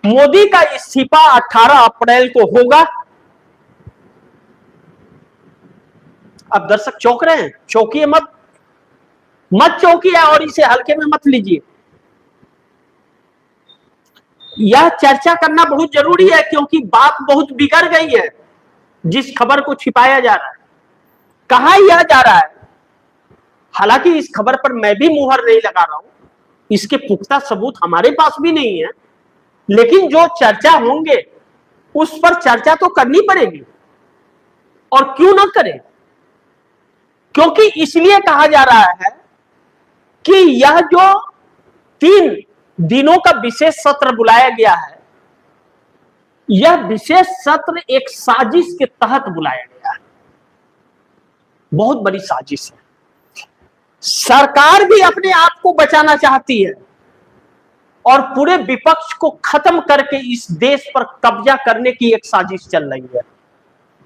मोदी का इस्तीफा 18 अप्रैल को होगा। अब दर्शक चौंक रहे हैं, चौंकिए मत, मत चौंकिए और इसे हल्के में मत लीजिए। यह चर्चा करना बहुत जरूरी है क्योंकि बात बहुत बिगड़ गई है। जिस खबर को छिपाया जा रहा है, कहा यह जा रहा है, हालांकि इस खबर पर मैं भी मुहर नहीं लगा रहा हूं, इसके पुख्ता सबूत हमारे पास भी नहीं है, लेकिन जो चर्चा होंगे उस पर चर्चा तो करनी पड़ेगी। और क्यों ना करें, क्योंकि इसलिए कहा जा रहा है कि यह जो 3 दिनों का विशेष सत्र बुलाया गया है, यह विशेष सत्र एक साजिश के तहत बुलाया गया है। बहुत बड़ी साजिश है। सरकार भी अपने आप को बचाना चाहती है और पूरे विपक्ष को खत्म करके इस देश पर कब्जा करने की एक साजिश चल रही है।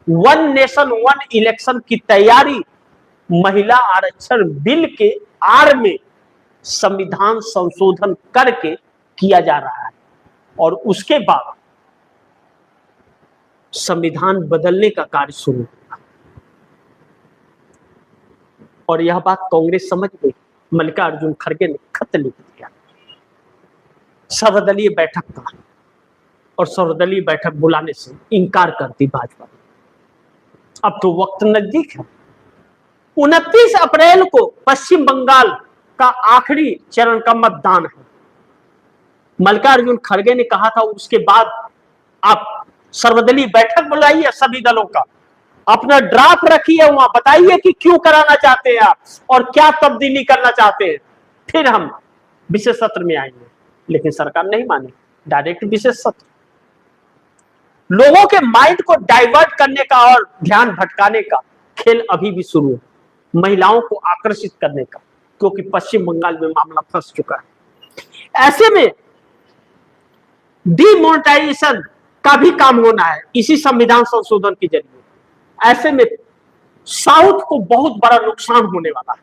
1 नेशन 1 इलेक्शन की तैयारी महिला आरक्षण बिल के आड़ में संविधान संशोधन करके किया जा रहा है और उसके बाद संविधान बदलने का कार्य शुरू होगा। और यह बात कांग्रेस समझ गई। मल्लिकार्जुन खड़गे ने खत लिख दिया सर्वदलीय बैठक का, और सर्वदलीय बैठक बुलाने से इनकार कर दी भाजपा। अब तो वक्त नजदीक है। 29 अप्रैल को पश्चिम बंगाल का आखिरी चरण का मतदान है। मल्लिकार्जुन खड़गे ने कहा था उसके बाद आप सर्वदलीय बैठक बुलाइए, सभी दलों का अपना ड्राफ्ट रखिए, वहां बताइए कि क्यों कराना चाहते हैं आप और क्या तब्दीली करना चाहते हैं, फिर हम विशेष सत्र में आएंगे। लेकिन सरकार नहीं मानी, डायरेक्ट विशेष सत्र। लोगों के माइंड को डाइवर्ट करने का और ध्यान भटकाने का खेल अभी भी शुरू है, महिलाओं को आकर्षित करने का, क्योंकि पश्चिम बंगाल में मामला फंस चुका है। ऐसे में डिमोनेटाइजेशन का भी काम होना है इसी संविधान संशोधन के जरिए। ऐसे में साउथ को बहुत बड़ा नुकसान होने वाला है,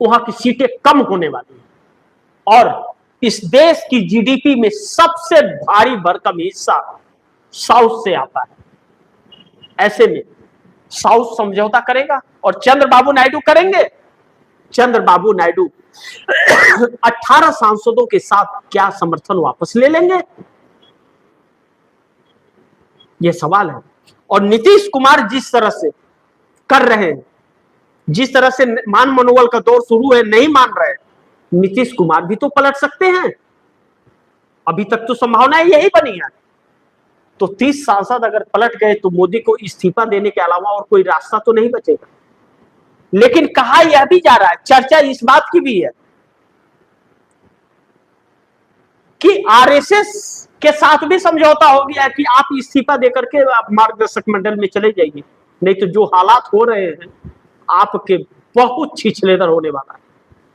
वहां की सीटें कम होने वाली है और इस देश की जीडीपी में सबसे भारी भरकम हिस्सा साउथ से आता है। ऐसे में साउथ समझौता करेगा और चंद्रबाबू नायडू करेंगे। चंद्रबाबू नायडू 18 सांसदों के साथ क्या समर्थन वापस ले लेंगे, यह सवाल है। और नीतीश कुमार जिस तरह से कर रहे हैं, जिस तरह से मान मनोबल का दौर शुरू है, नहीं मान रहे, नीतीश कुमार भी तो पलट सकते हैं। अभी तक तो संभावना यही बनी है। तो 30 सांसद अगर पलट गए तो मोदी को इस्तीफा देने के अलावा और कोई रास्ता तो नहीं बचेगा। लेकिन कहा यह भी जा रहा है, चर्चा इस बात की भी है कि आरएसएस के साथ भी समझौता हो गया कि आप इस्तीफा देकर के आप मार्गदर्शक मंडल में चले जाइए, नहीं तो जो हालात हो रहे हैं आपके बहुत छिछलेदर होने वाला है।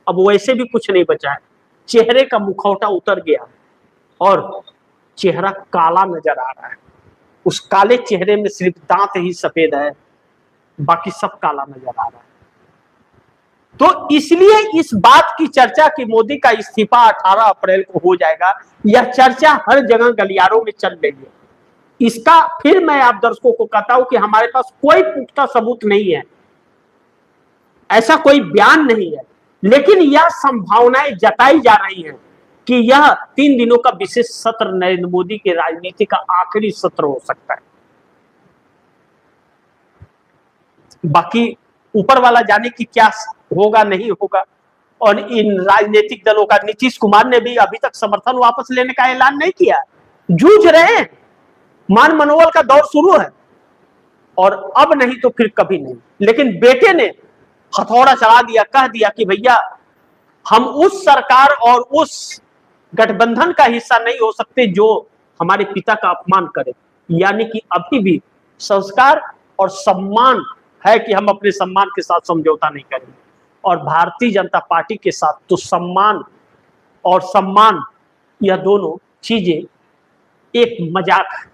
अब वैसे भी कुछ नहीं बचा है, चेहरे का मुखौटा उतर गया और चेहरा काला नजर आ रहा है। उस काले चेहरे में सिर्फ दांत ही सफेद है, बाकी सब काला नजर आ रहा है। तो इसलिए इस बात की चर्चा कि मोदी का इस्तीफा 18 अप्रैल को हो जाएगा, यह चर्चा हर जगह गलियारों में चल रही है। इसका फिर मैं आप दर्शकों को कहता हूं कि हमारे पास कोई पुख्ता सबूत नहीं है, ऐसा कोई बयान नहीं है, लेकिन यह संभावनाएं जताई जा रही हैं कि यह 3 दिनों का विशेष सत्र नरेंद्र मोदी के राजनीति का आखिरी सत्र हो सकता है। बाकी ऊपर वाला जाने की क्या होगा नहीं होगा। और इन राजनीतिक दलों का, नीतीश कुमार ने भी अभी तक समर्थन वापस लेने का ऐलान नहीं किया, जूझ रहे हैं, मान मनोबल का दौर शुरू है और अब नहीं तो फिर कभी नहीं। लेकिन बेटे ने हथौड़ा चला दिया, कह दिया कि भैया हम उस सरकार और उस गठबंधन का हिस्सा नहीं हो सकते जो हमारे पिता का अपमान करे। यानी कि अभी भी संस्कार और सम्मान है कि हम अपने सम्मान के साथ समझौता नहीं करेंगे। और भारतीय जनता पार्टी के साथ तो सम्मान और सम्मान, यह दोनों चीजें एक मजाक है।